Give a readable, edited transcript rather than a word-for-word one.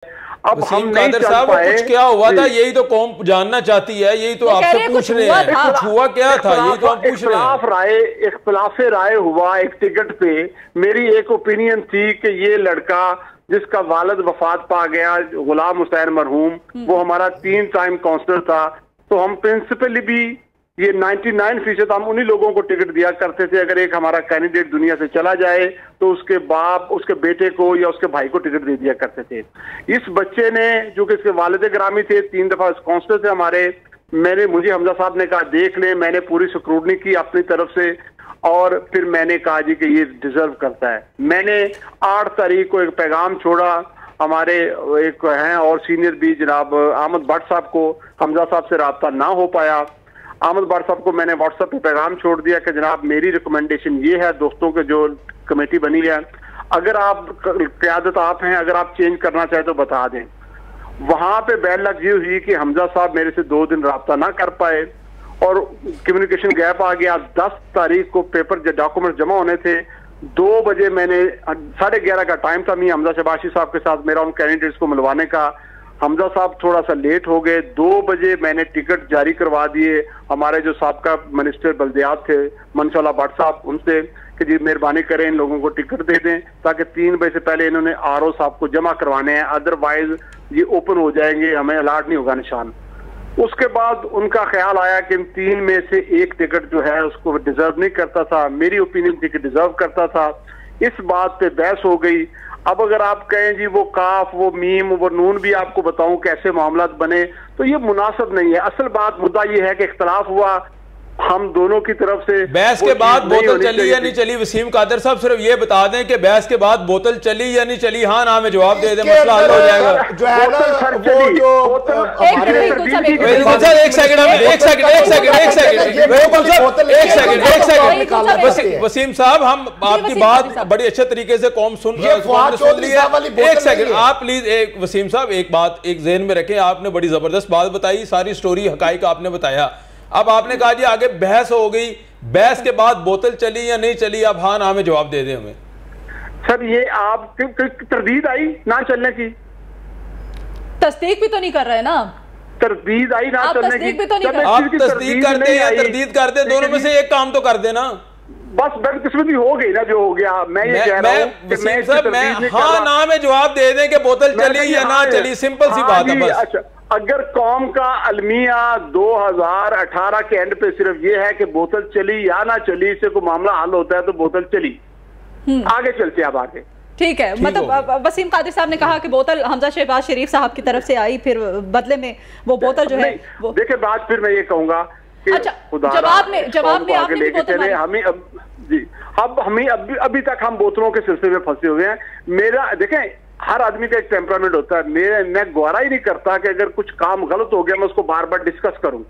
अब हम नहीं कादर चल साहब, पाए। कुछ क्या हुआ था यही तो कौम जानना चाहती है, यही तो आपसे पूछ रहे हैं, कुछ हुआ क्या था यही तो हम पूछ रहे हैं। इख्तिलाफ राय हुआ एक टिकट पे। मेरी एक ओपिनियन थी कि ये लड़का जिसका वालिद वफात पा गया, गुलाम हुसैन मरहूम, वो हमारा 3 टाइम काउंसलर था, तो हम प्रिंसिपली भी ये 99% हम उन्हीं लोगों को टिकट दिया करते थे। अगर एक हमारा कैंडिडेट दुनिया से चला जाए तो उसके बाप, उसके बेटे को या उसके भाई को टिकट दे दिया करते थे। इस बच्चे ने, जो कि इसके वालिद ग्रामी थे, 3 दफा काउंसलर थे हमारे, मुझे हमजा साहब ने कहा देख ले, मैंने पूरी स्क्रूटनी की अपनी तरफ से और फिर मैंने कहा जी कि ये डिजर्व करता है। मैंने 8 तारीख को एक पैगाम छोड़ा हमारे एक हैं और सीनियर भी जनाब अहमद भट्ट साहब को, हमजा साहब से रब्ता ना हो पाया। अहमद भट्ट साहब को मैंने व्हाट्सएप पे पैगाम छोड़ दिया कि जनाब मेरी रिकमेंडेशन ये है, दोस्तों के जो कमेटी बनी है, अगर आप क़यादत आप हैं, अगर आप चेंज करना चाहें तो बता दें। वहां पे बैड लक ये हुई कि हमजा साहब मेरे से 2 दिन रब्ता ना कर पाए और कम्युनिकेशन गैप आ गया। 10 तारीख को पेपर डॉक्यूमेंट जमा होने थे, 2 बजे मैंने 11:30 का टाइम था मियां हमजा शबाशी साहब के साथ मेरा उन कैंडिडेट्स को मिलवाने का। हमजा साहब थोड़ा सा लेट हो गए। 2 बजे मैंने टिकट जारी करवा दिए हमारे जो साबका मिनिस्टर बल्दियात थे मनशाला भट्ट साहब, उनसे कि जी मेहरबानी करें इन लोगों को टिकट दे दें, ताकि 3 बजे से पहले इन्होंने आरओ साहब को जमा करवाने हैं, अदरवाइज ये ओपन हो जाएंगे, हमें अलाट नहीं होगा निशान। उसके बाद उनका ख्याल आया कि इन 3 में से एक टिकट जो है उसको डिजर्व नहीं करता था। मेरी ओपिनियन थी कि डिजर्व करता था। इस बात पे बहस हो गई। अब अगर आप कहें जी वो काफ, वो मीम, वो नून भी आपको बताऊं कैसे मामला बने, तो ये मुनासिब नहीं है। असल बात मुद्दा ये है कि इख्तलाफ हुआ हम दोनों की तरफ से। बहस के बाद बोतल चली या नहीं चली, वसीम कादर साहब सिर्फ ये बता दें कि बहस के बाद बोतल चली या नहीं चली, हाँ ना में जवाब दे दें, मसला हल हो जाएगा। जो है ना वो जो वसीम साहब, हम आपकी बात बड़ी अच्छे तरीके से कौम सुन रही है। एक सेकंड आप प्लीज, एक वसीम साहब एक बात एक ज़हन में रखें, आपने बड़ी जबरदस्त बात बताई, सारी स्टोरी हकाइक आपने बताया। अब आपने कहा जी आगे बहस हो गई, बहस के बाद बोतल चली या नहीं चली, अब हाँ ना में जवाब दे दें हमें। सर ये आप तरदीद आई ना चलने की, तस्दीक भी तो नहीं कर रहे ना, तरदीद आई ना चलने की, भी तो नहीं कर। आप तस्दीक करते हैं तरदीद करते, दोनों में से एक काम तो कर देना। बस बदकिस्मती हो गई ना जो हो गया। मैं ये कह रहा हूं कि मैं हाँ ना में जवाब दे दें कि बोतल चली या ना चली, सिंपल सी बात है बस। अच्छा, अगर कौम का अलमिया 2018 के एंड पे सिर्फ ये है कि बोतल चली या ना चली से कोई मामला हल होता है तो बोतल चली, आगे चलते अब आगे। ठीक है, मतलब वसीम कादिर साहब ने कहा कि बोतल हमजा शहबाज शरीफ साहब की तरफ से आई, फिर बदले में वो बोतल जो है वो देखिए बात फिर मैं ये कहूंगा कि अच्छा, जवाब में आपने भी बोतल हमें अब हमें अभी तक हम बोतलों के सिलसिले में फंसे हुए हैं। मेरा देखें, हर आदमी का एक टेम्परामेंट होता है। मैं गवारा ही नहीं करता कि अगर कुछ काम गलत हो गया मैं उसको बार बार डिस्कस करूं।